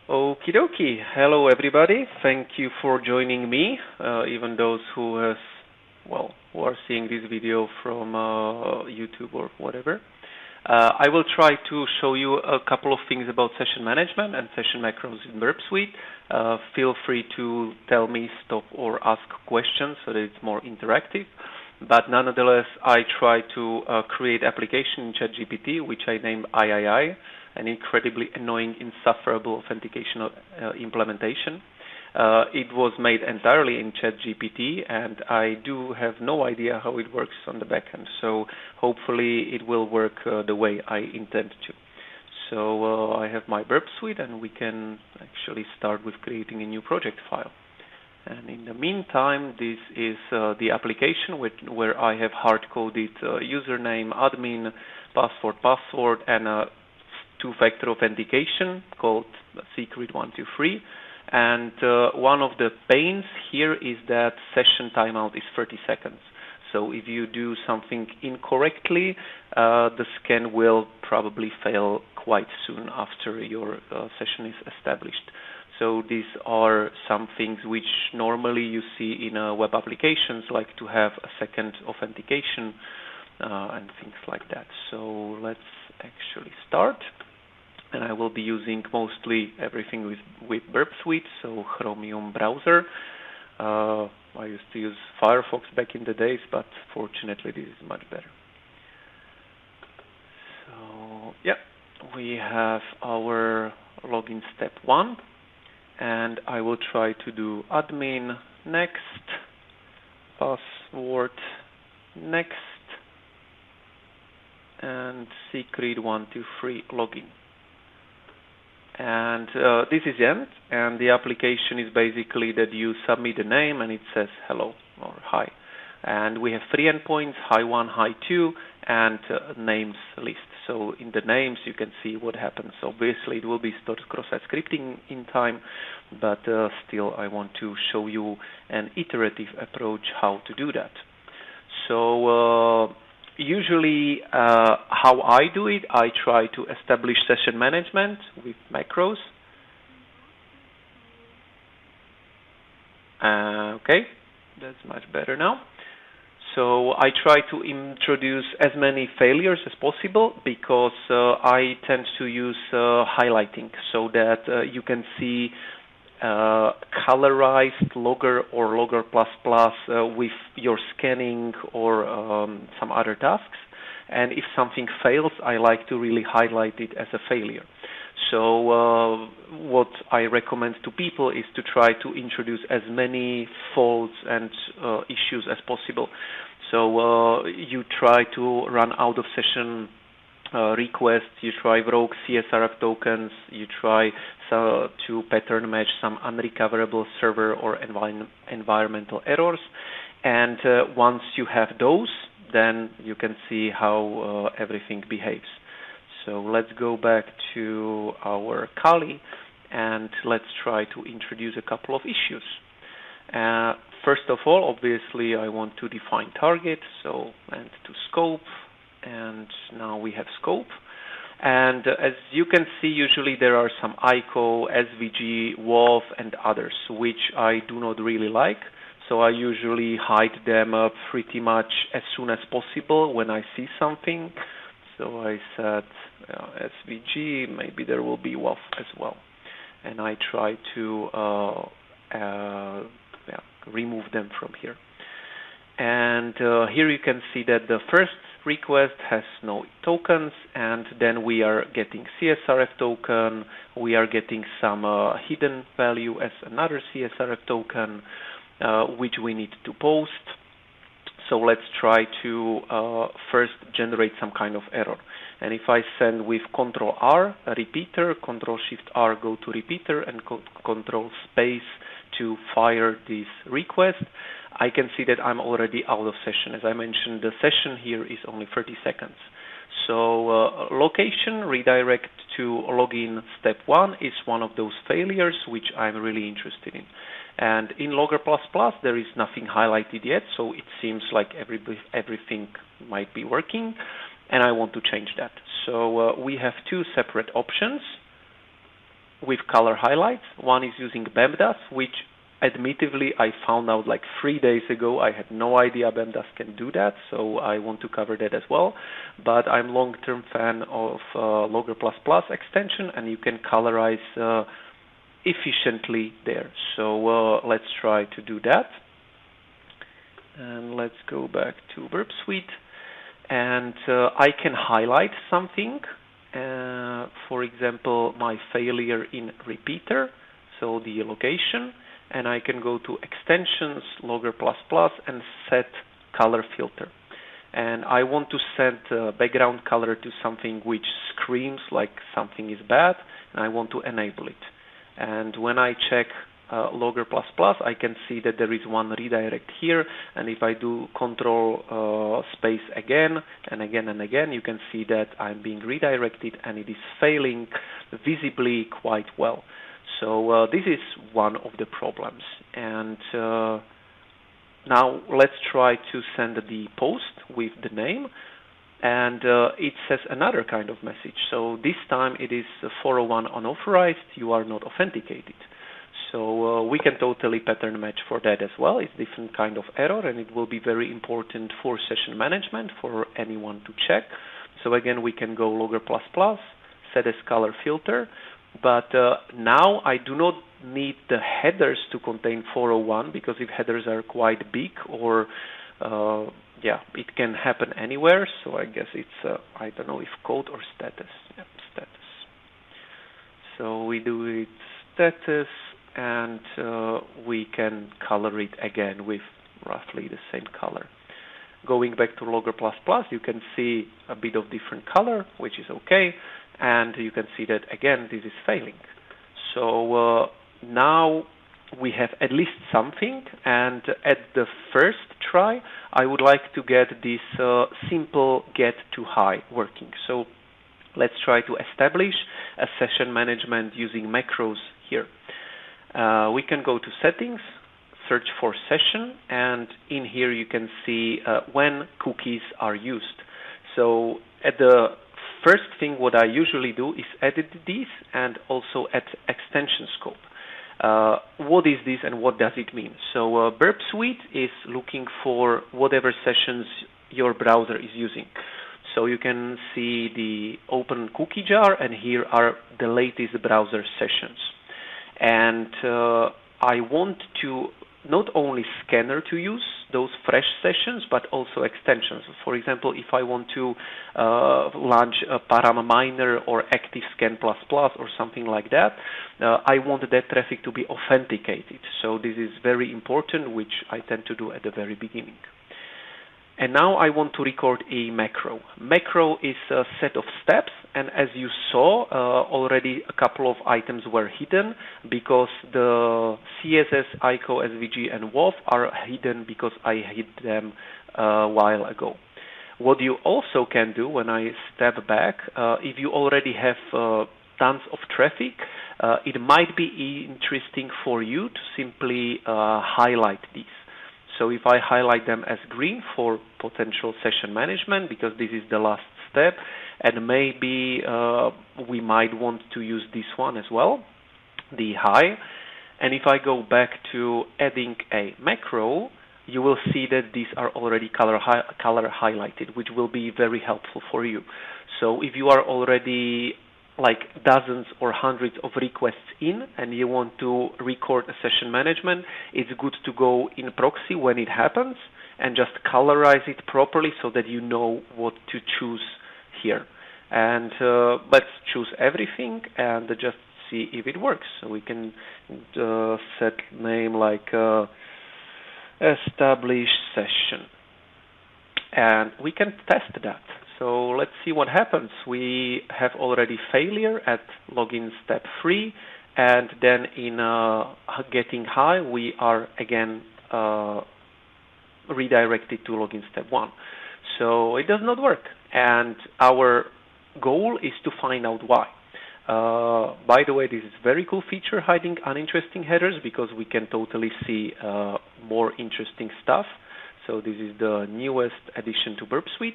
Okie dokie. Hello, everybody. Thank you for joining me, even those who are seeing this video from YouTube or whatever. I will try to show you a couple of things about session management and session macros in Burp Suite. Feel free to tell me, stop, or ask questions so that it's more interactive. But nonetheless, I try to create application in ChatGPT, which I named III, an incredibly annoying, insufferable authentication implementation. It was made entirely in ChatGPT, and I do have no idea how it works on the back end. So hopefully it will work the way I intend to. So I have my Burp Suite, and we can actually start with creating a new project file. And in the meantime, this is the application where I have hard-coded username, admin, password, and a two-factor authentication called secret123. And one of the pains here is that session timeout is 30 seconds. So if you do something incorrectly, the scan will probably fail quite soon after your session is established. So these are some things which normally you see in web applications, like to have a second authentication and things like that. So let's actually start. And I will be using mostly everything with Burp Suite, so Chromium browser. I used to use Firefox back in the days, but fortunately this is much better. So yeah, we have our login step 1. And I will try to do admin, next, password, next, and secret123 login. And this is the end, and the application is basically that you submit a name and it says hello or hi. And we have 3 endpoints, hi1, hi2, and names list. So in the names you can see what happens. Obviously it will be stored cross-site scripting in time, but still I want to show you an iterative approach how to do that. So usually how I do it, I try to establish session management with macros. Okay, that's much better now. So I try to introduce as many failures as possible because I tend to use highlighting so that you can see colorized logger or logger with your scanning or some other tasks. And if something fails, I like to really highlight it as a failure. So what I recommend to people is to try to introduce as many faults and issues as possible. So you try to run out of session requests, you try rogue CSRF tokens, you try to pattern match some unrecoverable server or environmental errors. And once you have those, then you can see how everything behaves. So let's go back to our Kali and let's try to introduce a couple of issues. First of all, obviously, I want to define target, and to scope, and now we have scope. And as you can see, usually there are some ICO, SVG, WOV, and others, which I do not really like. So I usually hide them pretty much as soon as possible when I see something. So I said SVG, maybe there will be WOV as well. And I try to remove them from here. And here you can see that the first request has no tokens, and then we are getting CSRF token, we are getting some hidden value as another CSRF token, which we need to post. So let's try to first generate some kind of error. And if I send with Control-R, a repeater, Control-Shift-R, go to repeater, and Control-Space to fire this request, I can see that I'm already out of session. As I mentioned, the session here is only 30 seconds. So location, redirect to login step 1 is one of those failures which I'm really interested in. And in Logger++, there is nothing highlighted yet, so it seems like everything might be working, and I want to change that. So we have two separate options. with color highlights. One is using BEMDAS, which admittedly I found out like 3 days ago. I had no idea BEMDAS can do that, so I want to cover that as well. But I'm long-term fan of Logger++ extension, and you can colorize efficiently there. So let's try to do that. And let's go back to Burp Suite. And I can highlight something. For example, my failure in repeater, so the location. And I can go to extensions, Logger++, and set color filter. And I want to set background color to something which screams like something is bad, and I want to enable it. And when I check Logger++, I can see that there is one redirect here, and if I do control space again and again and again, you can see that I'm being redirected, and it is failing visibly quite well. So this is one of the problems. And now let's try to send the post with the name, and it says another kind of message. So this time it is 401 unauthorized, you are not authenticated. So we can totally pattern match for that as well. It's different kind of error, and it will be very important for session management for anyone to check. So again, we can go Logger++, set as color filter, but now I do not need the headers to contain 401, because if headers are quite big, or yeah, it can happen anywhere. So I guess it's I don't know if code or status. Yeah, status. So we do it status, and we can color it again with roughly the same color. Going back to Logger++, you can see a bit of different color, which is okay, and you can see that again this is failing. So now we have at least something, and at the first try I would like to get this simple get to high working. So let's try to establish a session management using macros here. We can go to settings, search for session, and in here you can see when cookies are used. So at the first thing what I usually do is edit these, and also add extension scope. What is this and what does it mean? So Burp Suite is looking for whatever sessions your browser is using. So you can see the open cookie jar, and here are the latest browser sessions. And I want to not only scanner to use those fresh sessions, but also extensions. For example, if I want to launch a Param Miner or ActiveScan++ or something like that, I want that traffic to be authenticated. So this is very important, which I tend to do at the very beginning. And now I want to record a macro. Macro is a set of steps, and as you saw, already a couple of items were hidden because the CSS, ICO, SVG, and WOV are hidden because I hid them a while ago. What you also can do when I step back, if you already have tons of traffic, it might be interesting for you to simply highlight these. So if I highlight them as green for potential session management, because this is the last step, and maybe we might want to use this one as well, the high. And if I go back to adding a macro, you will see that these are already color highlighted, which will be very helpful for you. So if you are already like dozens or hundreds of requests in, and you want to record a session management, it's good to go in proxy when it happens and just colorize it properly so that you know what to choose here. And let's choose everything and just see if it works. So we can set name like establish session, and we can test that. So let's see what happens. We have already failure at login step 3, and then in getting high, we are again redirected to login step 1. So it does not work, and our goal is to find out why. By the way, this is a very cool feature, hiding uninteresting headers, because we can totally see more interesting stuff. So this is the newest addition to Burp Suite.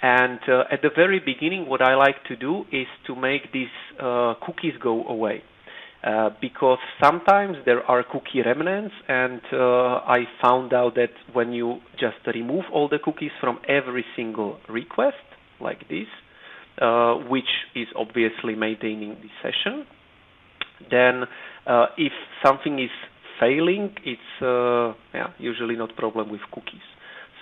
And at the very beginning, what I like to do is to make these cookies go away. because sometimes there are cookie remnants, and I found out that when you just remove all the cookies from every single request, like this, which is obviously maintaining the session, then if something is failing, it's usually not a problem with cookies.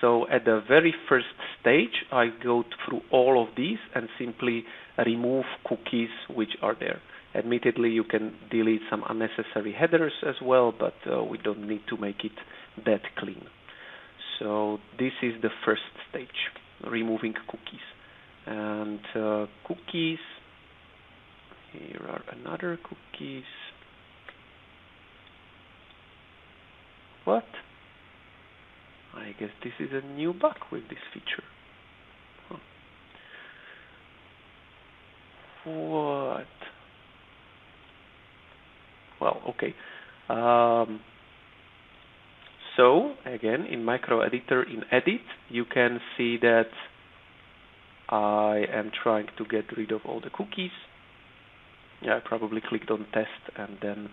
So at the very first stage, I go through all of these and simply remove cookies which are there. Admittedly, you can delete some unnecessary headers as well, but we don't need to make it that clean. So this is the first stage, removing cookies. And cookies, here are another cookies. What? I guess this is a new bug with this feature. Huh. What? Well, okay. So again, in Micro Editor, in Edit, you can see that I am trying to get rid of all the cookies. Yeah, I probably clicked on Test and then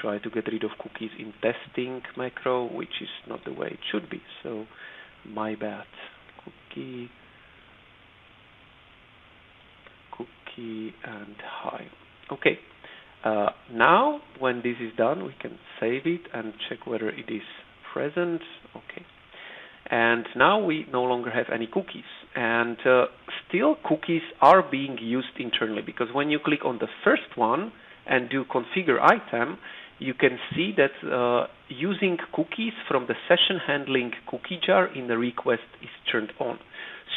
try to get rid of cookies in Testing macro, which is not the way it should be. So my bad. Cookie and hi. Okay. Now, when this is done, we can save it and check whether it is present. Okay. And now we no longer have any cookies. And still, cookies are being used internally, because when you click on the first one and do configure item, you can see that using cookies from the session handling cookie jar in the request is turned on.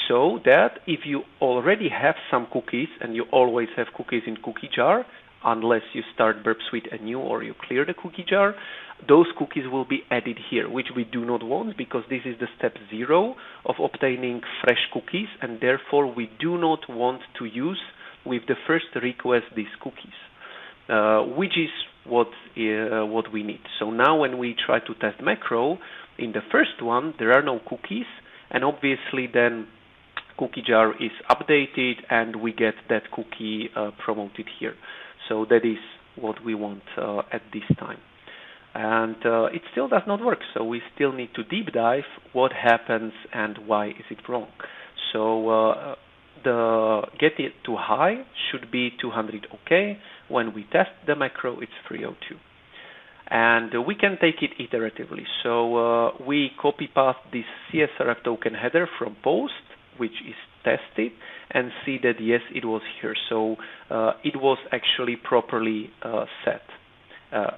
So that if you already have some cookies, and you always have cookies in cookie jar, unless you start Burp Suite anew or you clear the cookie jar, those cookies will be added here, which we do not want, because this is the step 0 of obtaining fresh cookies, and therefore we do not want to use with the first request these cookies, which is what we need. So now when we try to test macro, in the first one there are no cookies, and obviously then cookie jar is updated and we get that cookie promoted here. So that is what we want at this time. And it still does not work, so we still need to deep dive what happens and why is it wrong. So the get it to high should be 200 OK. When we test the macro, it's 302. And we can take it iteratively. So we copy paste this CSRF token header from post, which is tested, and see that yes, it was here. So it was actually properly set.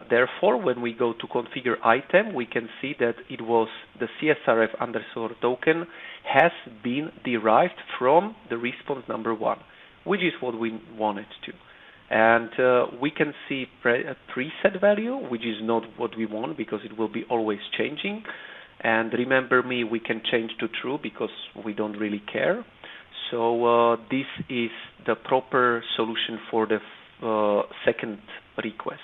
Therefore, when we go to configure item, we can see that it was the CSRF underscore token has been derived from the response number 1, which is what we wanted to. And we can see a preset value, which is not what we want, because it will be always changing. And remember me, we can change to true because we don't really care. So this is the proper solution for the second request.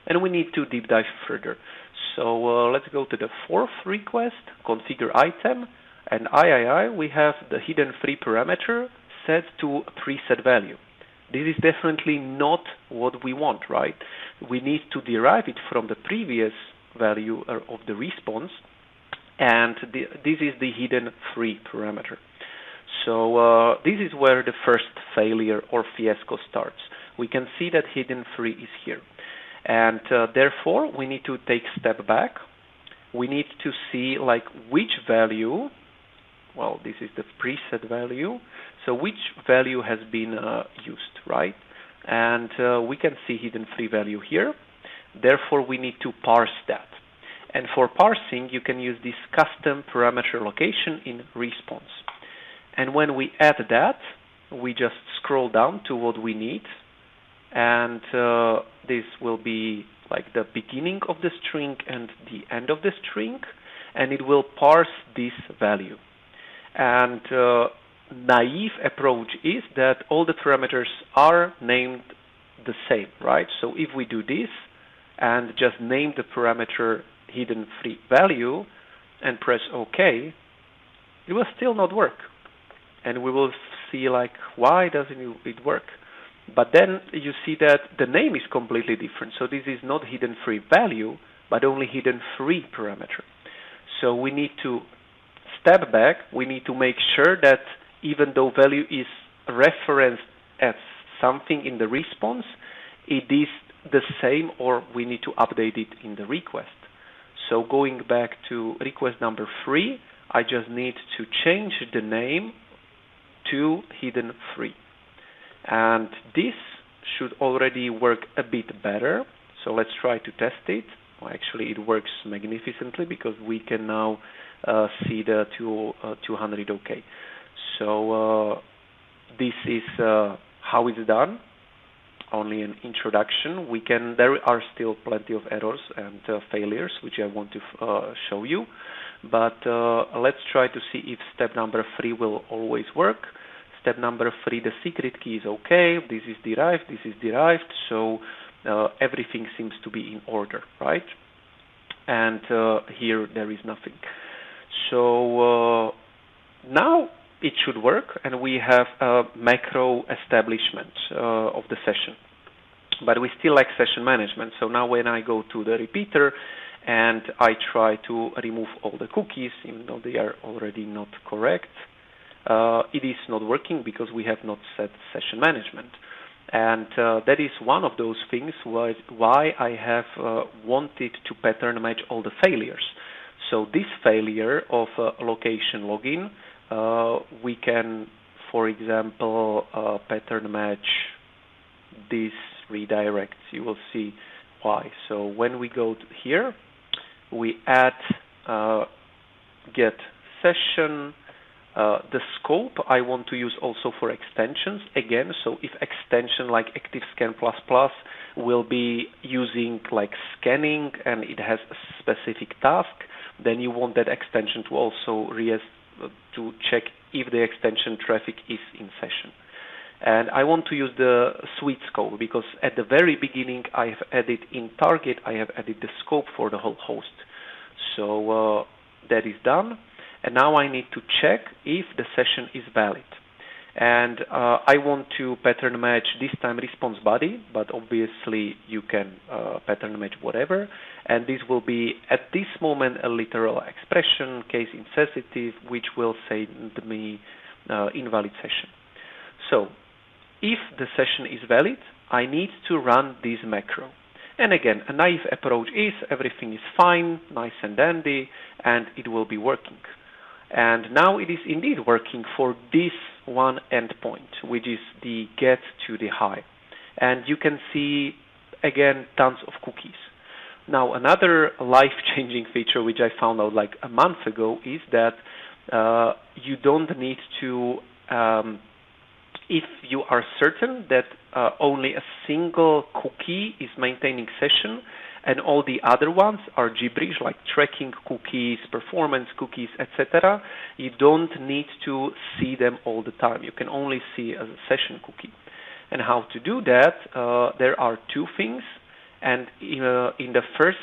And we need to deep dive further. So let's go to the fourth request, configure item, and we have the hidden free parameter set to a preset value. This is definitely not what we want, right? We need to derive it from the previous value of the response, and this is the hidden free parameter. So this is where the first failure or fiasco starts. We can see that hidden free is here. And therefore, we need to take a step back. We need to see like which value, well, this is the preset value, so which value has been used, right? And we can see hidden free value here. Therefore, we need to parse that. And for parsing, you can use this custom parameter location in response. And when we add that, we just scroll down to what we need. And this will be like the beginning of the string and the end of the string, and it will parse this value. And naive approach is that all the parameters are named the same, right? So if we do this and just name the parameter hidden free value and press OK, it will still not work. And we will see like, why doesn't it work? But then you see that the name is completely different. So this is not hidden free value, but only hidden free parameter. So we need to step back. We need to make sure that even though value is referenced as something in the response, it is the same, or we need to update it in the request. So going back to request number 3, I just need to change the name to hidden free. And this should already work a bit better. So let's try to test it. Well, actually, it works magnificently because we can now see the 200 OK. So this is how it's done. Only an introduction. There are still plenty of errors and failures, which I want to show you. But let's try to see if step number 3 will always work. Step number 3, the secret key is okay. This is derived. This is derived. So everything seems to be in order, right? And here there is nothing. So now it should work, and we have a macro establishment of the session. But we still lack session management. So now when I go to the repeater and I try to remove all the cookies, even though they are already not correct, it is not working because we have not set session management. And that is one of those things why I have wanted to pattern match all the failures. So this failure of location login, we can, for example, pattern match these redirects. You will see why. So when we go to here, we add get session. The scope I want to use also for extensions again. So if extension like ActiveScan++ will be using like scanning and it has a specific task, then you want that extension to also to check if the extension traffic is in session. And I want to use the suite scope because at the very beginning I have added in target, I have added the scope for the whole host. So that is done. And now I need to check if the session is valid. And I want to pattern match this time response body, but obviously you can pattern match whatever. And this will be at this moment a literal expression, case insensitive, which will send me invalid session. So if the session is valid, I need to run this macro. And again, a naive approach is everything is fine, nice and dandy, and it will be working. And now it is indeed working for this one endpoint, which is the get to the high. And you can see, again, tons of cookies. Now, another life-changing feature which I found out like a month ago is that you don't need to, if you are certain that only a single cookie is maintaining session, and all the other ones are gibberish, like tracking cookies, performance cookies, etc. You don't need to see them all the time. You can only see as a session cookie. And how to do that? There are two things. And in the first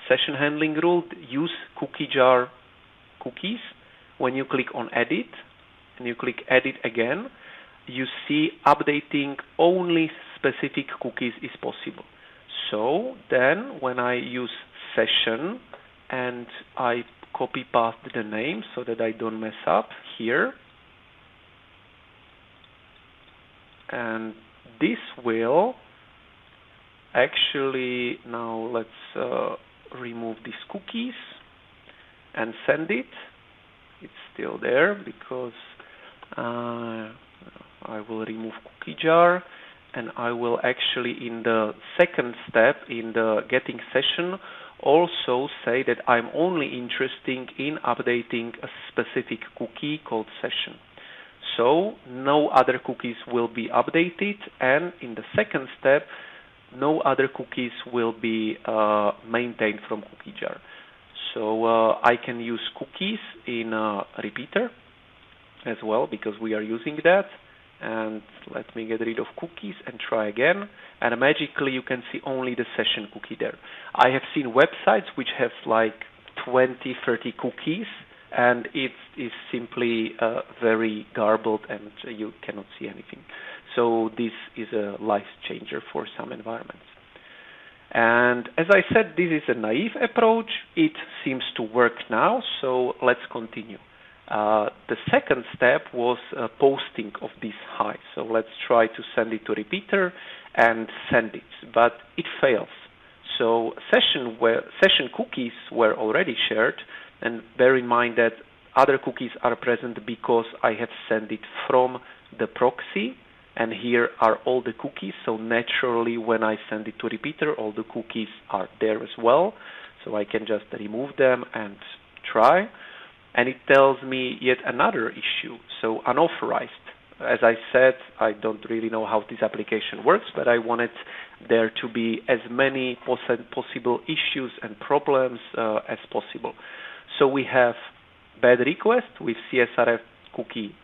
session handling rule, use cookie jar cookies. When you click on edit, and you click edit again, you see updating only specific cookies is possible. So then when I use session and I copy paste the name so that I don't mess up here, and this will actually, now let's remove these cookies and send it. It's still there because I will remove cookie jar. And I will actually, in the second step, in the getting session, also say that I'm only interested in updating a specific cookie called session. So no other cookies will be updated, and in the second step, no other cookies will be maintained from cookie jar. So I can use cookies in a repeater as well because we are using that. And let me get rid of cookies and try again. And magically you can see only the session cookie there. I have seen websites which have like 20, 30 cookies, and it is simply very garbled and you cannot see anything. So this is a life changer for some environments. And as I said, this is a naive approach. It seems to work now, so let's continue. The second step was posting of this high. So let's try to send it to repeater and send it, but it fails. So session cookies were already shared, and bear in mind that other cookies are present because I have sent it from the proxy, and here are all the cookies. So naturally, when I send it to repeater, all the cookies are there as well. So I can just remove them and try. And it tells me yet another issue, so unauthorized. As I said, I don't really know how this application works, but I wanted there to be as many possible issues and problems as possible. So we have bad request with CSRF cookie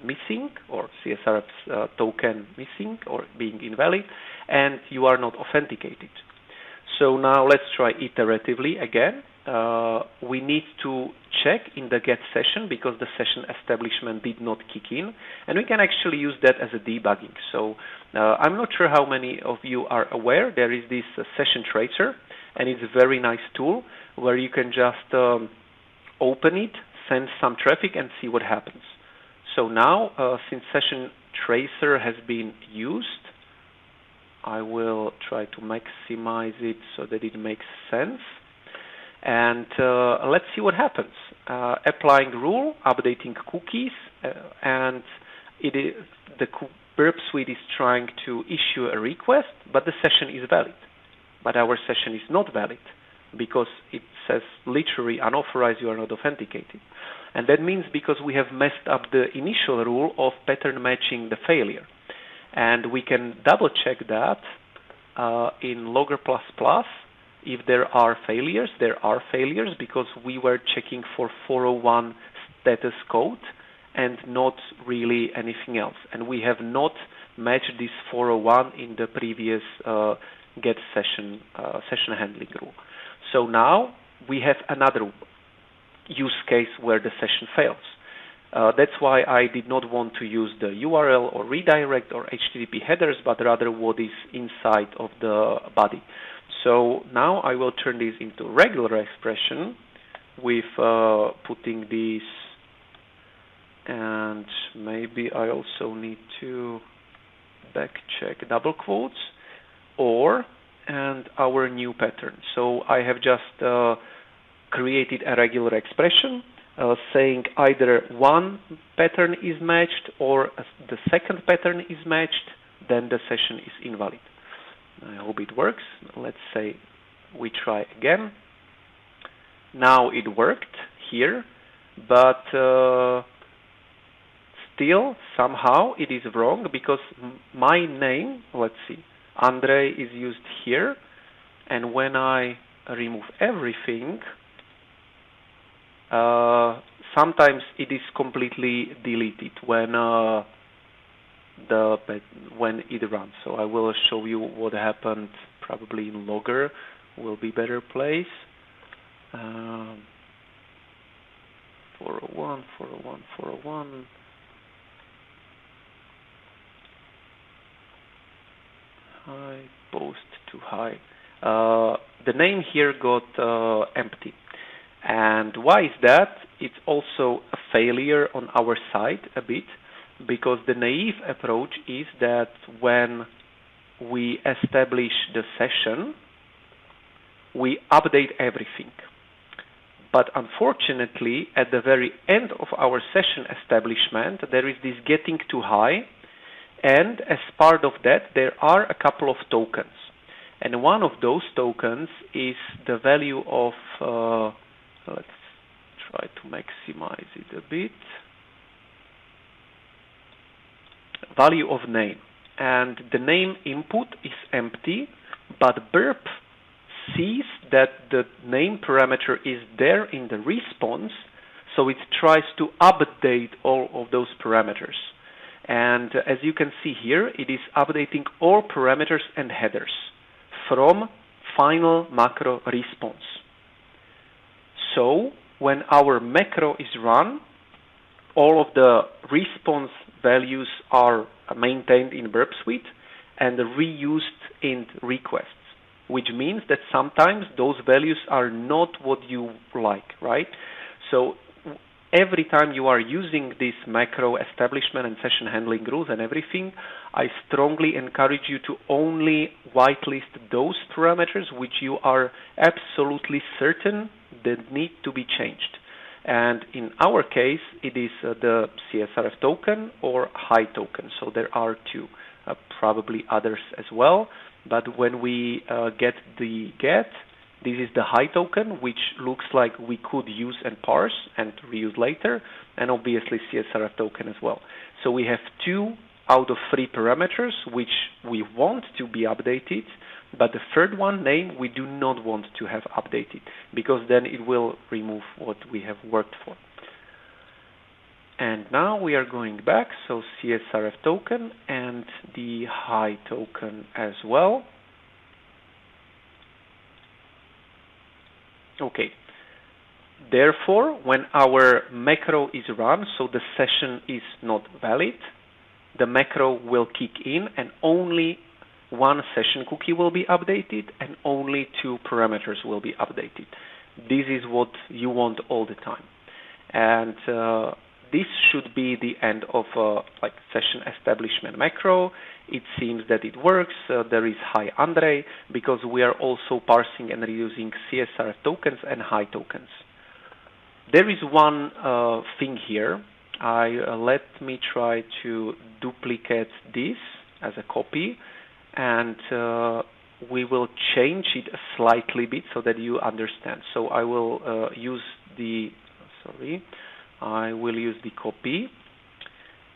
missing, or CSRF token missing or being invalid, and you are not authenticated. So now let's try iteratively again. We need to check in the get session because the session establishment did not kick in, and we can actually use that as a debugging. So I'm not sure how many of you are aware there is this session tracer, and it's a very nice tool where you can just open it, send some traffic, and see what happens. So now, since session tracer has been used, I will try to maximize it so that it makes sense. And let's see what happens. Applying rule, updating cookies, and the Burp suite is trying to issue a request, but the session is valid. But our session is not valid because it says literally unauthorized, you are not authenticated. And that means because we have messed up the initial rule of pattern matching the failure. And we can double check that in Logger++. If there are failures because we were checking for 401 status code and not really anything else. And we have not matched this 401 in the previous get session handling rule. So now we have another use case where the session fails. That's why I did not want to use the URL or redirect or HTTP headers, but rather what is inside of the body. So now I will turn this into regular expression with putting these, and maybe I also need to back check double quotes, and our new pattern. So I have just created a regular expression saying either one pattern is matched or the second pattern is matched, then the session is invalid. I hope it works. Let's say we try again. Now it worked here, but still somehow it is wrong because my name, let's see, Andre is used here, and when I remove everything, sometimes it is completely deleted when it runs. So I will show you what happened. Probably in Logger will be better place. 401, 401, 401. High post to high. The name here got empty. And why is that? It's also a failure on our side a bit, because the naive approach is that when we establish the session, we update everything. But unfortunately, at the very end of our session establishment, there is this getting too high, and as part of that, there are a couple of tokens. And one of those tokens is the value of, let's try to maximize it a bit, value of name. And the name input is empty, but Burp sees that the name parameter is there in the response, so it tries to update all of those parameters. And as you can see here, it is updating all parameters and headers from final macro response. So when our macro is run, all of the response values are maintained in Burp Suite and reused in requests, which means that sometimes those values are not what you like, right? So every time you are using this macro establishment and session handling rules and everything, I strongly encourage you to only whitelist those parameters which you are absolutely certain that need to be changed. And in our case, it is the CSRF token or high token. So there are two, probably others as well. But when we get the get, this is the high token, which looks like we could use and parse and reuse later, and obviously CSRF token as well. So we have 2 out of 3 parameters which we want to be updated, but the third one, name, we do not want to have updated, because then it will remove what we have worked for. And now we are going back, so CSRF token and the high token as well. Okay. Therefore, when our macro is run, so the session is not valid, the macro will kick in and only one session cookie will be updated and only 2 parameters will be updated. This is what you want all the time. And this should be the end of like session establishment macro. It seems that it works. There is hi Andre, because we are also parsing and reusing CSRF tokens and high tokens. There is one thing here. Let me try to duplicate this as a copy, and we will change it a slightly bit so that you understand. So I will use the copy.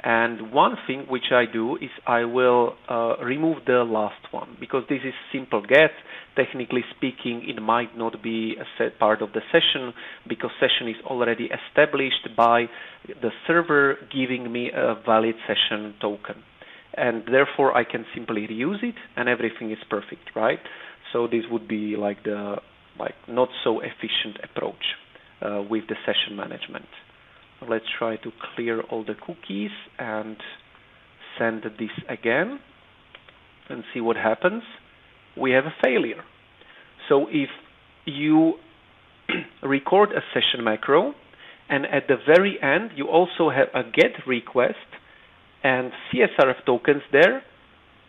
And one thing which I do is I will remove the last one, because this is simple get. Technically speaking, it might not be a set part of the session, because session is already established by the server giving me a valid session token. And therefore I can simply reuse it and everything is perfect, right? So this would be like the not so efficient approach with the session management. Let's try to clear all the cookies and send this again and see what happens. We have a failure. So if you record a session macro and at the very end you also have a get request and CSRF tokens there,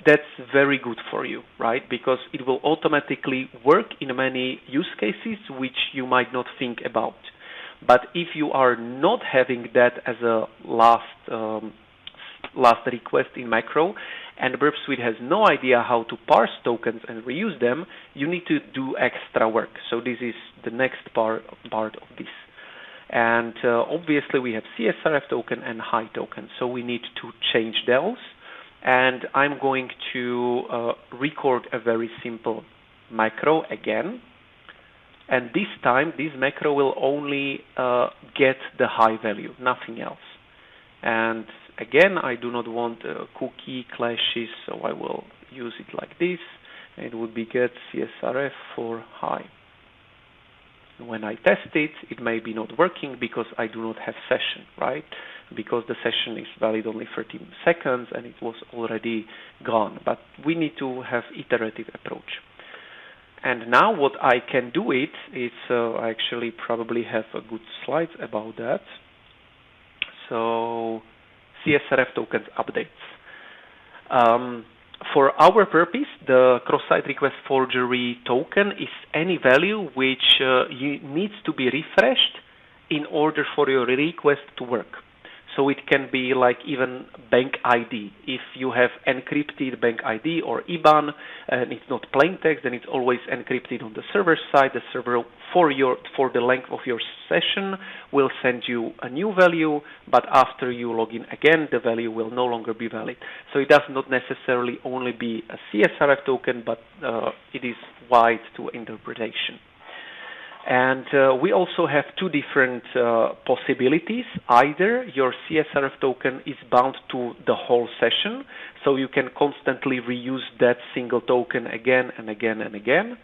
that's very good for you, right? Because it will automatically work in many use cases which you might not think about. But if you are not having that as a last request in macro, and Burp Suite has no idea how to parse tokens and reuse them, you need to do extra work. So this is the next part of this. And obviously we have CSRF token and high token, so we need to change those. And I'm going to record a very simple macro again. And this time, this macro will only get the high value, nothing else. And again, I do not want cookie clashes, so I will use it like this. It would be get CSRF for high. When I test it, it may be not working because I do not have session, right? Because the session is valid only 13 seconds and it was already gone. But we need to have iterative approach. And now what I can do it is, I actually probably have a good slides about that. So CSRF tokens updates. For our purpose, the cross-site request forgery token is any value which needs to be refreshed in order for your request to work. So it can be like even bank ID. If you have encrypted bank ID or IBAN and it's not plain text, then it's always encrypted on the server side. The server for the length of your session will send you a new value, but after you log in again, the value will no longer be valid. So it does not necessarily only be a CSRF token, but it is wide to interpretation. And we also have 2 different possibilities. Either your CSRF token is bound to the whole session, so you can constantly reuse that single token again and again and again,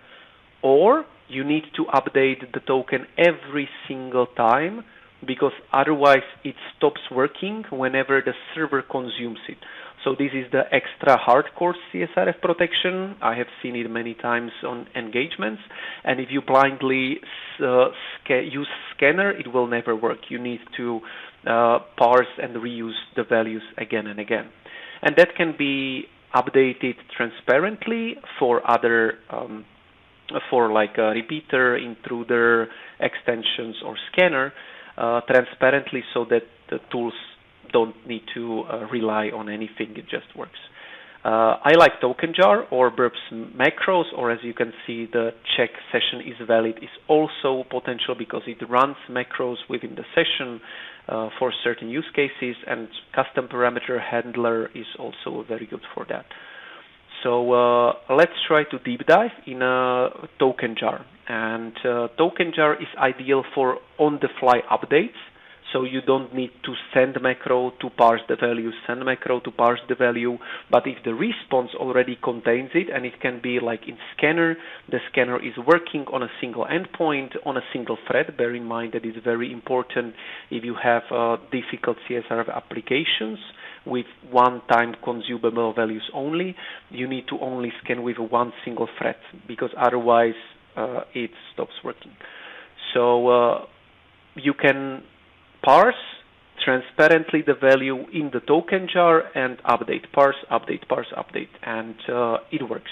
or you need to update the token every single time, because otherwise it stops working whenever the server consumes it. So this is the extra hardcore CSRF protection. I have seen it many times on engagements. And if you blindly use scanner, it will never work. You need to parse and reuse the values again and again. And that can be updated transparently for other, for like a repeater, intruder, extensions, or scanner, transparently, so that the tools don't need to rely on anything. It just works. I like token jar or Burp's macros, or as you can see, the check session is valid is also potential because it runs macros within the session for certain use cases, and custom parameter handler is also very good for that. So let's try to deep dive in a token jar. And token jar is ideal for on-the-fly updates. So you don't need to send macro to parse the value, send macro to parse the value. But if the response already contains it, and it can be like in scanner, the scanner is working on a single endpoint, on a single thread. Bear in mind that it's very important if you have difficult CSRF applications with one-time consumable values only. You need to only scan with one single thread, because otherwise it stops working. So you can parse transparently the value in the token jar and update, parse, update, and it works.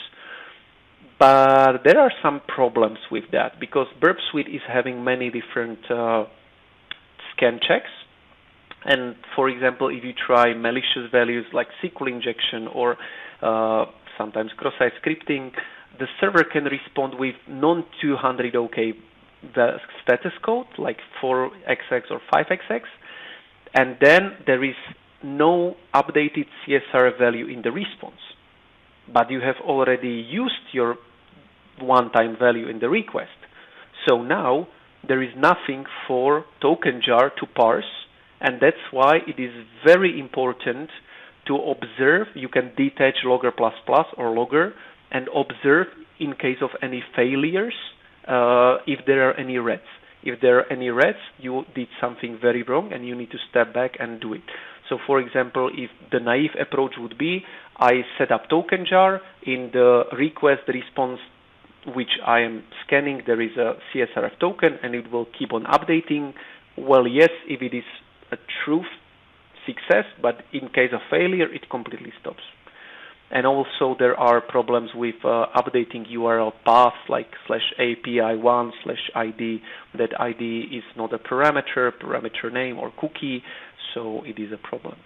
But there are some problems with that, because Burp Suite is having many different scan checks. And for example, if you try malicious values like SQL injection or sometimes cross-site scripting, the server can respond with non-200 OK status code, like 4XX or 5XX, and then there is no updated CSRF value in the response. But you have already used your one-time value in the request. So now there is nothing for token jar to parse, and that's why it is very important to observe. You can detach logger++ or logger and observe in case of any failures. If there are any reds. If there are any reds, you did something very wrong and you need to step back and do it. So for example, if the naive approach would be, I set up token jar, in the request response which I am scanning, there is a CSRF token and it will keep on updating. Well, yes, if it is a true success, but in case of failure, it completely stops. And also there are problems with updating URL paths like /API1/ID. That ID is not a parameter name or cookie, so it is a problem.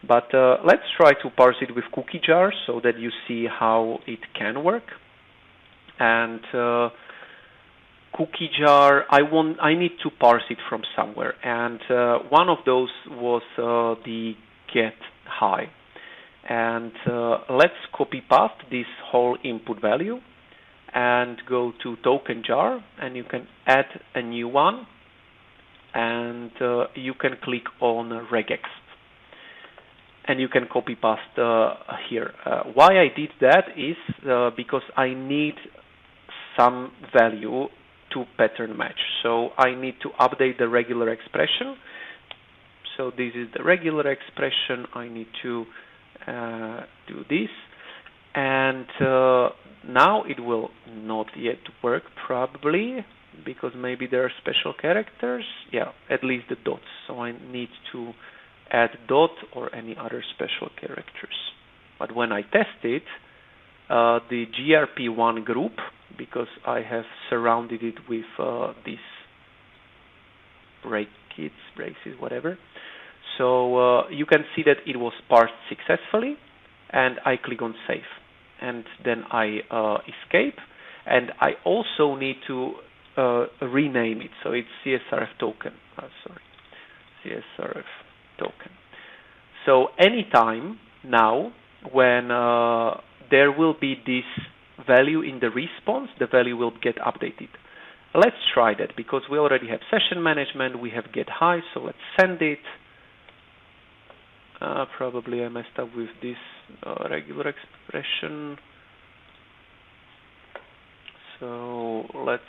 But let's try to parse it with cookie jar so that you see how it can work. And cookie jar, I need to parse it from somewhere. And one of those was the get high. And let's copy paste this whole input value and go to token jar, and you can add a new one, and you can click on regex, and you can copy paste here. Why I did that is because I need some value to pattern match. So I need to update the regular expression. So this is the regular expression. I need to do this, and now it will not yet work probably, because maybe there are special characters. Yeah, at least the dots. So I need to add dot or any other special characters. But when I test it, the GRP1 group, because I have surrounded it with these braces, whatever. So you can see that it was parsed successfully, and I click on save, and then I escape, and I also need to rename it. So it's CSRF token. CSRF token. So anytime now when there will be this value in the response, the value will get updated. Let's try that, because we already have session management, we have get high, so let's send it. Probably I messed up with this regular expression. So let's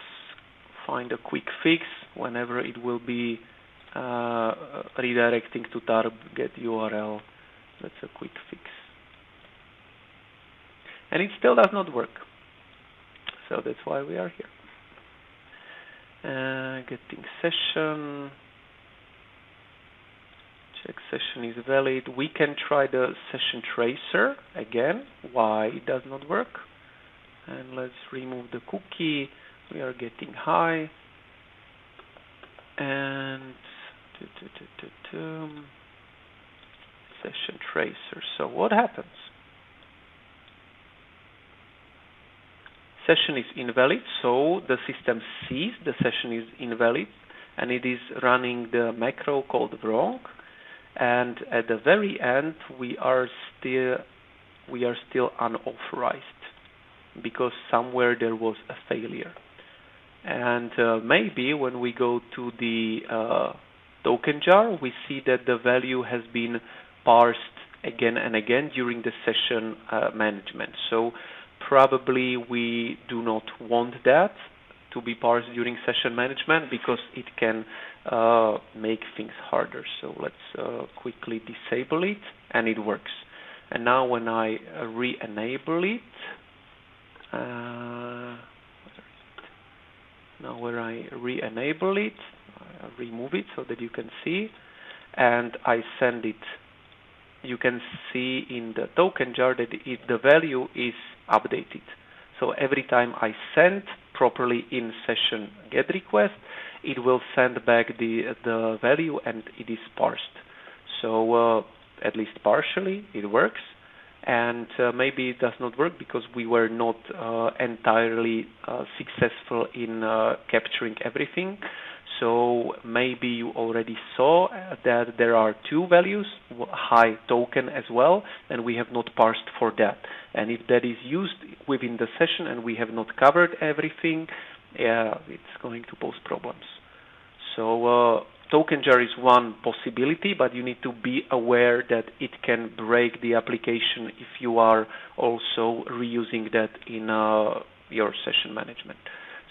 find a quick fix whenever it will be redirecting to target URL. That's a quick fix. and it still does not work. So that's why we are here. Getting session. Check session is valid. We can try the session tracer again. Why it does not work? And let's remove the cookie. We are getting high. And session tracer. So what happens? Session is invalid, so the system sees the session is invalid, and it is running the macro called wrong. And at the very end, we are still unauthorized because somewhere there was a failure. And maybe when we go to the token jar, we see that the value has been parsed again and again during the session management. So probably we do not want that to be parsed during session management because it can make things harder. So let's quickly disable it, and it works. And now when I re-enable it, now when I re-enable it, I remove it so that you can see, and I send it, you can see in the token jar that the value is updated. So every time I send properly in session get request, it will send back the value and it is parsed. So at least partially it works, and maybe it does not work because we were not entirely successful in capturing everything. So maybe you already saw that there are two values, high token as well, and we have not parsed for that. And if that is used within the session and we have not covered everything, it's going to pose problems. So token jar is one possibility, but you need to be aware that it can break the application if you are also reusing that in your session management.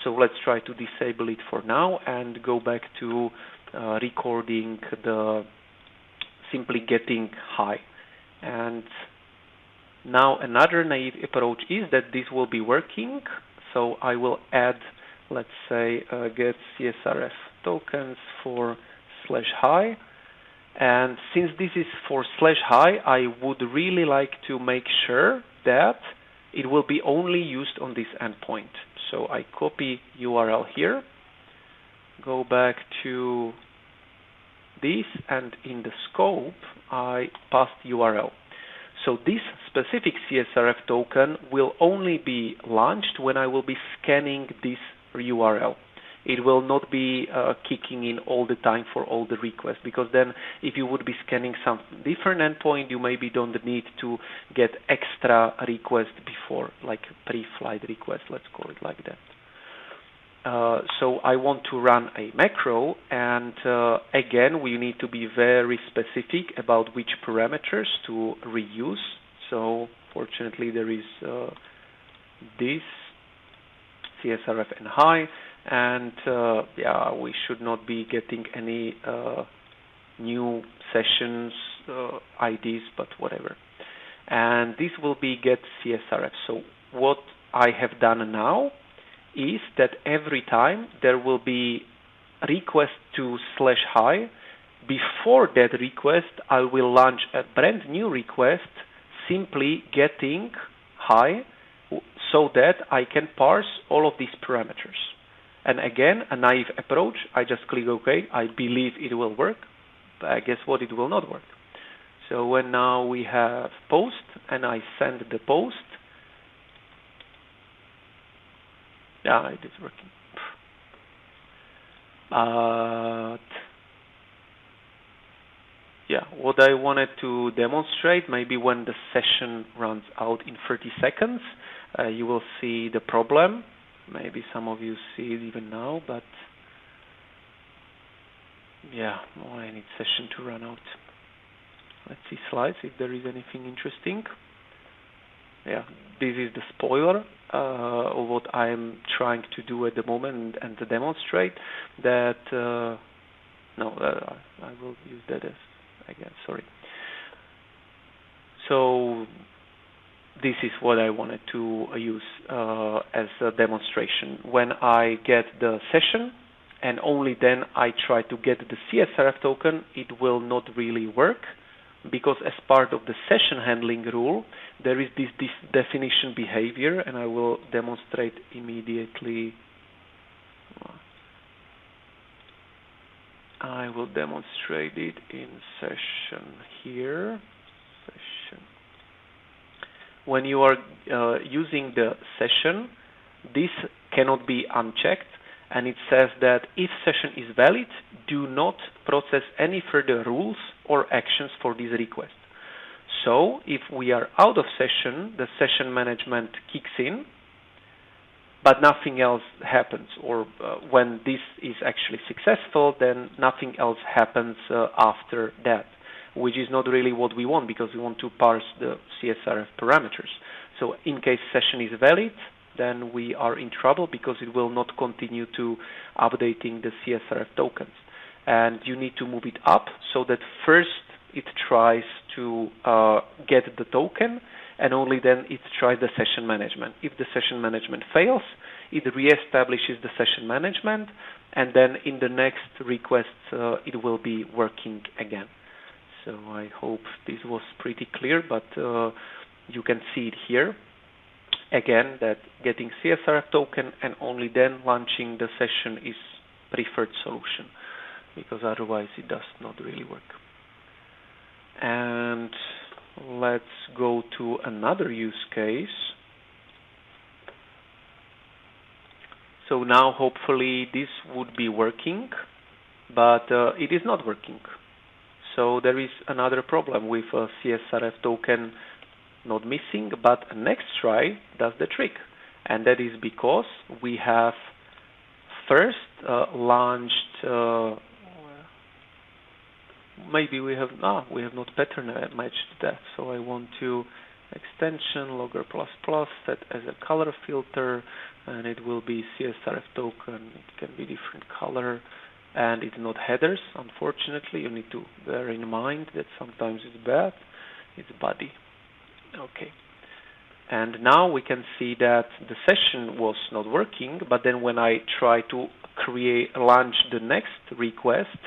So let's try to disable it for now and go back to recording the simply getting high. And now another naive approach is that this will be working. So I will add, let's say, get CSRF tokens for /high. And since this is for /high, I would really like to make sure that it will be only used on this endpoint. So I copy URL here, go back to this, and in the scope, I paste URL. So this specific CSRF token will only be launched when I will be scanning this URL. It will not be kicking in all the time for all the requests, because then if you would be scanning some different endpoint, you maybe don't need to get extra requests before, like pre-flight request, let's call it like that. So I want to run a macro, and again, we need to be very specific about which parameters to reuse. So fortunately, there is this CSRF and high, and yeah, we should not be getting any new sessions IDs, but whatever. And this will be get CSRF. So what I have done now is that every time there will be request to /high, before that request I will launch a brand new request simply getting high, so that I can parse all of these parameters. And again, a naive approach, I just click OK. I believe it will work, but guess what? It will not work. So when now we have post, and I send the post, yeah, it is working. But yeah, what I wanted to demonstrate, maybe when the session runs out in 30 seconds, you will see the problem. Maybe some of you see it even now, but yeah, I need session to run out. Let's see slides if there is anything interesting. Yeah, this is the spoiler of what I'm trying to do at the moment and to demonstrate that. No, I will use that as again. Sorry. So this is what I wanted to use as a demonstration. When I get the session and only then I try to get the CSRF token, it will not really work, because as part of the session handling rule, there is this definition behavior, and I will demonstrate immediately. I will demonstrate it in session here. Session. When you are using the session, this cannot be unchecked, and it says that if session is valid, do not process any further rules or actions for this request. So if we are out of session, the session management kicks in, but nothing else happens. Or when this is actually successful, then nothing else happens after that, which is not really what we want, because we want to parse the CSRF parameters. So in case session is valid, then we are in trouble, because it will not continue to updating the CSRF tokens. And you need to move it up so that first it tries to get the token, and only then it tries the session management. If the session management fails, it reestablishes the session management, and then in the next request it will be working again. So I hope this was pretty clear, but you can see it here. Again, that getting CSRF token and only then launching the session is preferred solution, because otherwise it does not really work. And let's go to another use case. So now hopefully this would be working, but it is not working. So there is another problem with a CSRF token not missing, but a next try does the trick. And that is because we have first launched, maybe we have not pattern matched that. So I want to extension logger ++ set as a color filter, and it will be CSRF token. It can be different color, and it's not headers. Unfortunately, you need to bear in mind that sometimes it's bad. It's body. Okay. And now we can see that the session was not working, but then when I try to launch the next request,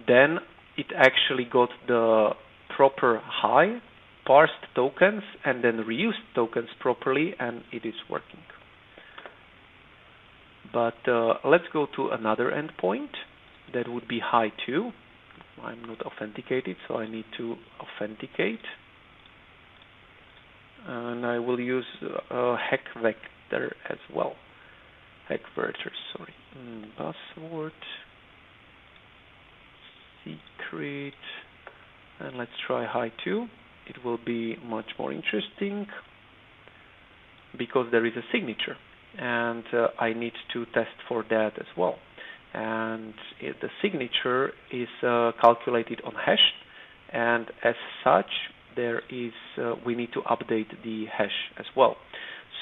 then it actually got the proper high, parsed tokens, and then reused tokens properly, and it is working. But let's go to another endpoint. That would be high 2. I'm not authenticated, so I need to authenticate. And I will use heck vector as well. Heck vector, sorry. Password. Secret. And let's try high 2. It will be much more interesting, because there is a signature, and I need to test for that as well. And the signature is calculated on hash, and as such there is we need to update the hash as well.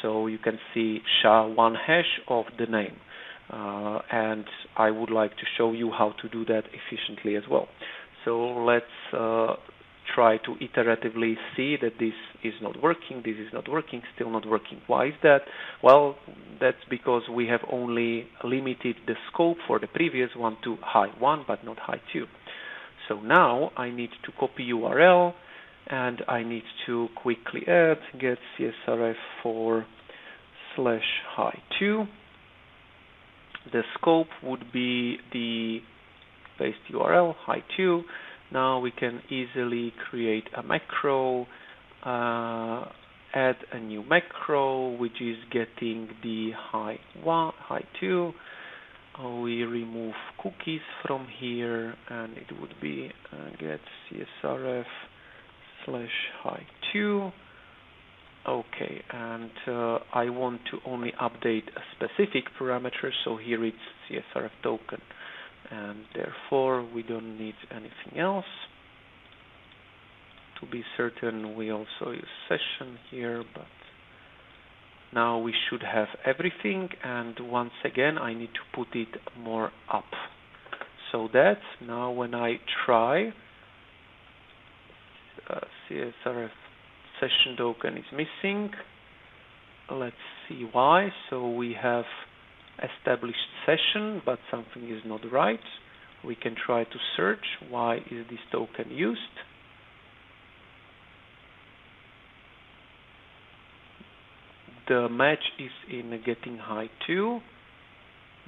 So you can see SHA-1 hash of the name, and I would like to show you how to do that efficiently as well. So let's try to iteratively see that this is not working, this is not working, still not working. Why is that? Well, that's because we have only limited the scope for the previous one to high 1, but not high 2. So now I need to copy URL, and I need to quickly add get CSRF for /high2. The scope would be the paste URL high2. Now we can easily create a macro, add a new macro, which is getting the high 2. We remove cookies from here, and it would be get CSRF /high2. Okay, and I want to only update a specific parameter, so here it's CSRF token, and therefore we don't need anything else. To be certain, we also use session here, but now we should have everything, and once again I need to put it more up, so that now when I try CSRF session token is missing. Let's see why. So we have established session, but something is not right. We can try to search why is this token used. The match is in getting high 2,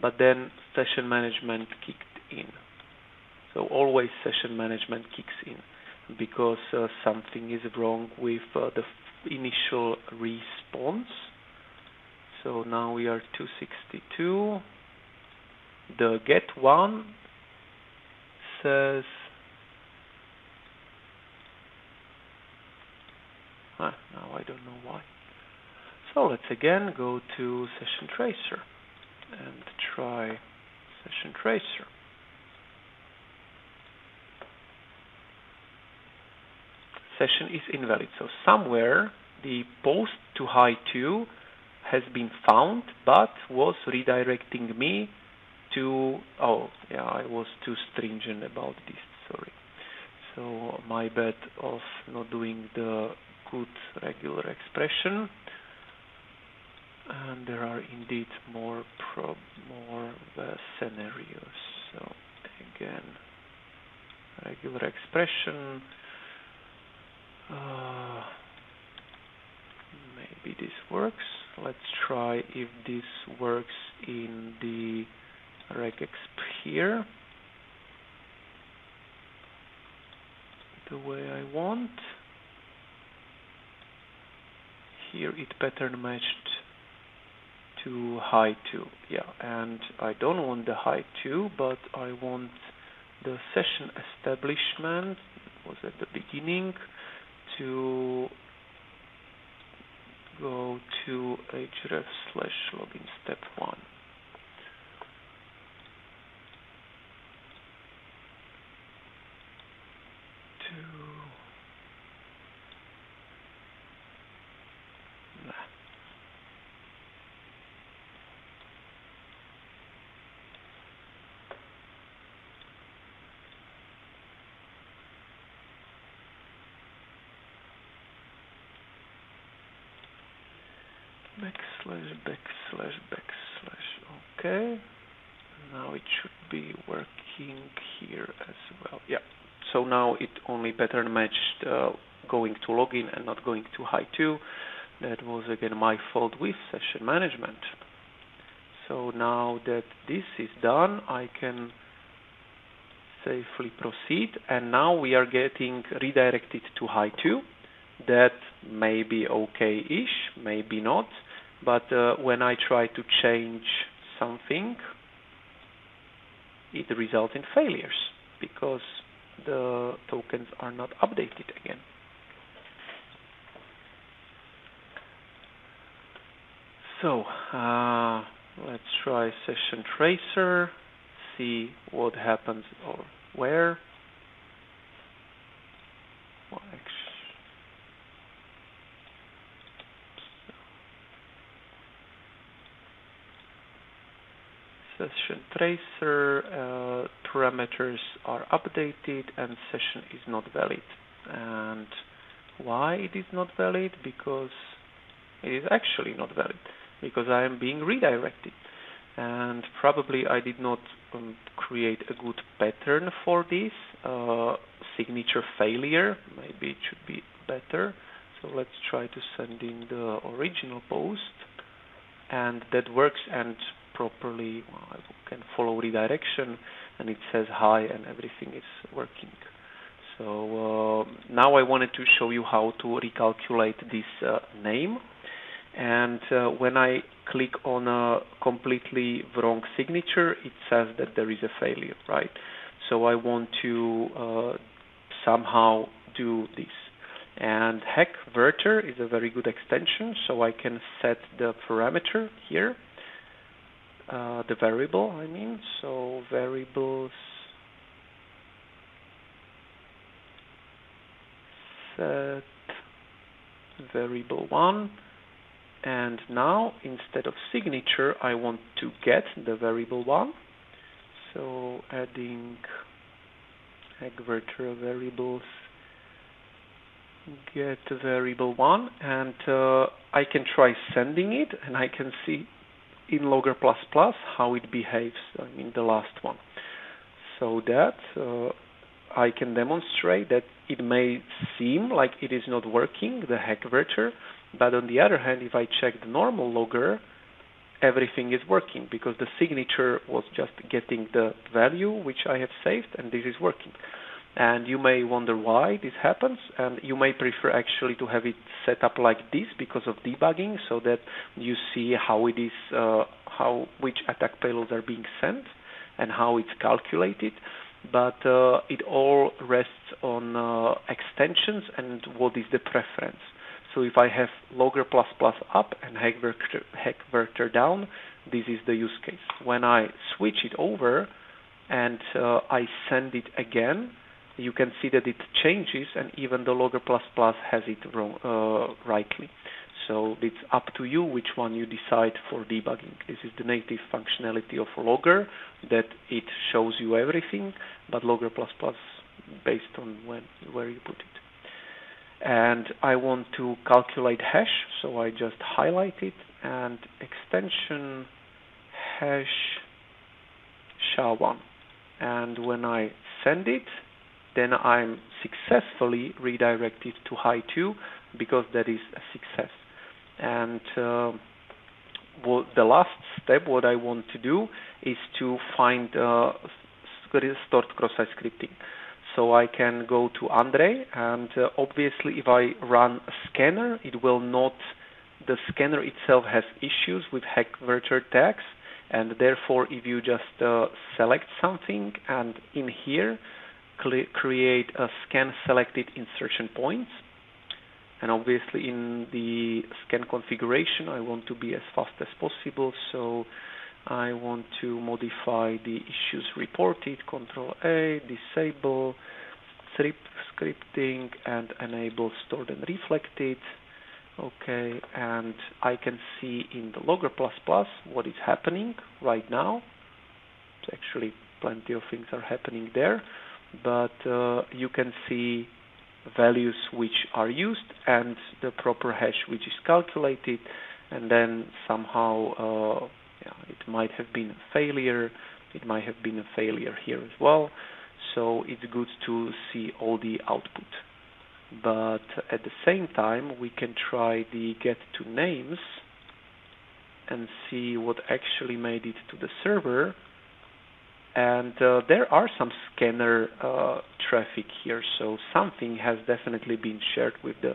but then session management kicked in. So always session management kicks in because something is wrong with the initial response. So now we are 262. The get one says now I don't know why. So let's again go to session tracer and try session tracer. Session is invalid. So somewhere the post to high 2 has been found, but was redirecting me to, oh yeah, I was too stringent about this, sorry. So my bad of not doing the good regular expression. And there are indeed more scenarios. So again, regular expression. Maybe this works. Let's try if this works in the regexp here the way I want. Here it pattern matched to high 2. Yeah, and I don't want the high 2, but I want the session establishment, it was at the beginning, to go to href/login step 1. ///// okay, now it should be working here as well. Yeah, so now it only pattern matched going to login and not going to high 2. That was again my fault with session management. So now that this is done, I can safely proceed, and now we are getting redirected to high 2. That may be okay-ish, maybe not. But when I try to change something, it results in failures because the tokens are not updated again. So let's try session tracer, see what happens or where. Well, session tracer parameters are updated and session is not valid. And why it is not valid? Because it is actually not valid, because I am being redirected. And probably I did not create a good pattern for this. Signature failure, maybe it should be better. So let's try to send in the original post. And that works, and properly I can follow redirection, and it says hi and everything is working. So now I wanted to show you how to recalculate this name. And when I click on a completely wrong signature, it says that there is a failure, right? So I want to somehow do this. And hackverter is a very good extension, so I can set the parameter here, the variable, I mean. So variables set variable 1. And now, instead of signature, I want to get the variable 1. So adding hackverter variables get variable 1, and I can try sending it, and I can see in Logger++ how it behaves, I mean the last one. So that I can demonstrate that it may seem like it is not working, the heckverter, but on the other hand, if I check the normal logger, everything is working because the signature was just getting the value which I have saved, and this is working. And you may wonder why this happens, and you may prefer actually to have it set up like this because of debugging, so that you see how it is, which attack payloads are being sent and how it's calculated. But it all rests on extensions and what is the preference. So if I have Logger++ up and heckverter down, this is the use case. When I switch it over and I send it again, you can see that it changes, and even the Logger++ has it wrong, rightly. So it's up to you which one you decide for debugging. This is the native functionality of Logger, that it shows you everything, but Logger++ based on where you put it. And I want to calculate hash, so I just highlight it, and extension hash SHA-1. And when I send it, then I'm successfully redirected to high 2 because that is a success. And the last step, what I want to do, is to find stored cross-site scripting. So I can go to Andre, and obviously if I run a scanner, it will not, the scanner itself has issues with heckverter tags, and therefore if you just select something and in here create a scan selected insertion points, and obviously in the scan configuration I want to be as fast as possible, so I want to modify the issues reported, Control A, disable scripting, and enable stored and reflected. Okay, and I can see in the Logger++ what is happening right now. So actually plenty of things are happening there, but you can see values which are used and the proper hash which is calculated, and then somehow it might have been a failure, it might have been a failure here as well, so it's good to see all the output. But at the same time we can try the get to names and see what actually made it to the server, and there are some scanner traffic here, so something has definitely been shared with the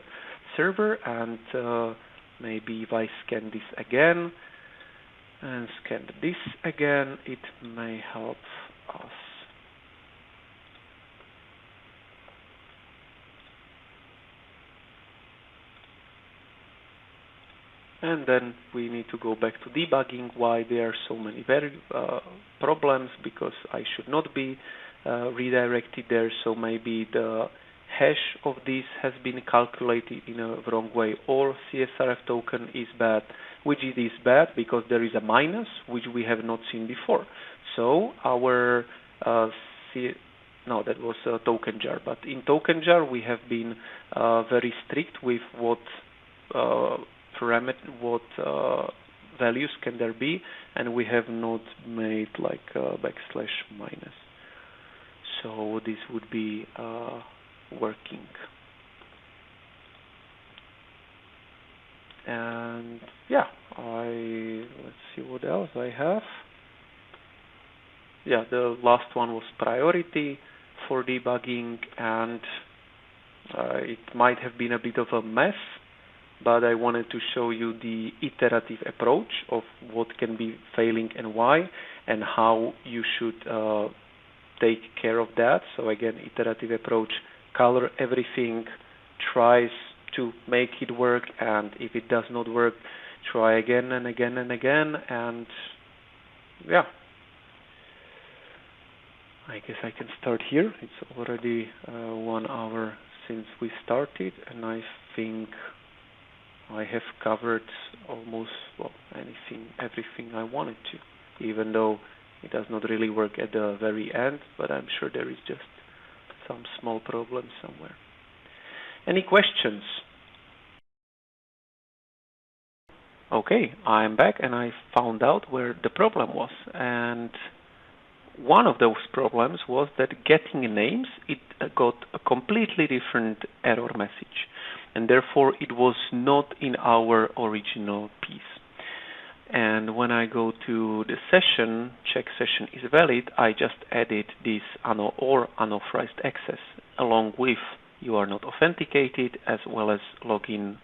server, and maybe if I scan this again and scan this again, it may help us. And then we need to go back to debugging why there are so many problems, because I should not be redirected there, so maybe the hash of this has been calculated in a wrong way, or CSRF token is bad, which it is bad because there is a minus, which we have not seen before. So our that was a token jar, but in token jar we have been very strict with what values can there be, and we have not made like backslash minus. So this would be working. And yeah, let's see what else I have. Yeah, the last one was priority for debugging, and it might have been a bit of a mess, but I wanted to show you the iterative approach of what can be failing and why, and how you should take care of that. So again, iterative approach, color everything, tries to make it work, and if it does not work, try again and again and again, and yeah. I guess I can start here. It's already 1 hour since we started, and I think I have covered almost everything I wanted to, even though it does not really work at the very end, but I'm sure there is just some small problem somewhere. Any questions? Okay, I'm back and I found out where the problem was. And one of those problems was that getting names, it got a completely different error message. And therefore it was not in our original piece. And when I go to the session, check session is valid, I just added this or unauthorized access along with you are not authenticated as well as login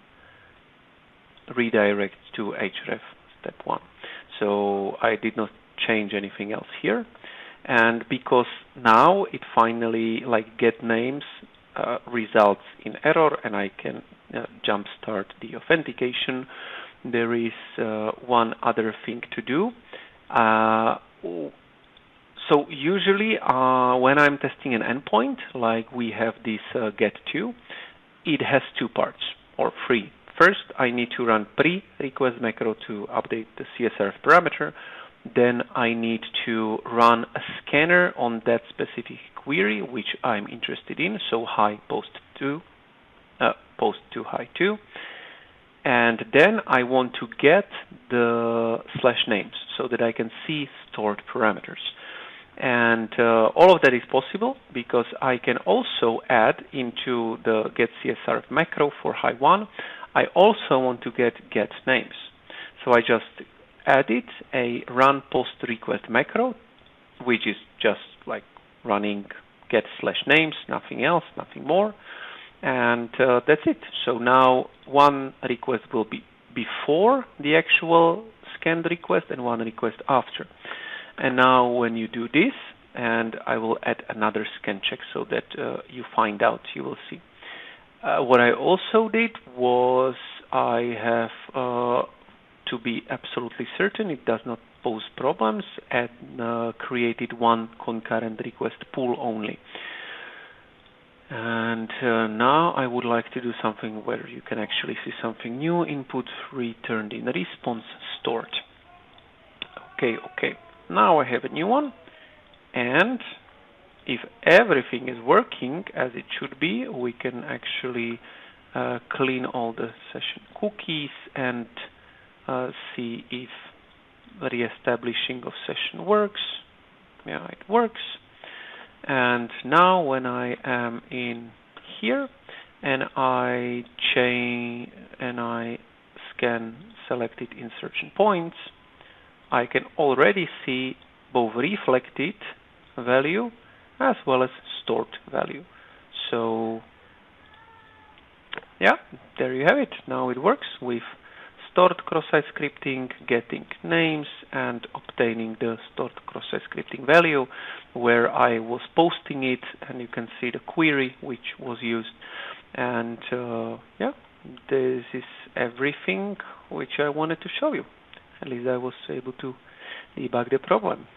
redirect to href step 1. So I did not change anything else here. And because now it finally, like get names, results in error and I can jumpstart the authentication, there is one other thing to do. So usually when I'm testing an endpoint, like we have this get2, it has two parts or three. First, I need to run pre-request macro to update the CSRF parameter. Then I need to run a scanner on that specific query which I'm interested in, so hi post to hi to. And then I want to get the /names so that I can see stored parameters. And all of that is possible because I can also add into the getCSRF macro for hi1. I also want to get names. So I just added a run post request macro, which is just like running get/names, nothing else, nothing more. And that's it. So now one request will be before the actual scanned request and one request after. And now when you do this, and I will add another scan check so that you find out, you will see. What I also did was I have, to be absolutely certain it does not pose problems, and created one concurrent request pool only. And now I would like to do something where you can actually see something new. Input returned in response stored. Okay. Now I have a new one. And if everything is working as it should be, we can actually clean all the session cookies and see if reestablishing of session works. Yeah, it works. And now when I am in here and I scan selected insertion points, I can already see both reflected value as well as stored value. So yeah, there you have it. Now it works with stored cross-site scripting, getting names, and obtaining the stored cross-site scripting value where I was posting it, and you can see the query which was used. And yeah, this is everything which I wanted to show you. At least I was able to debug the problem.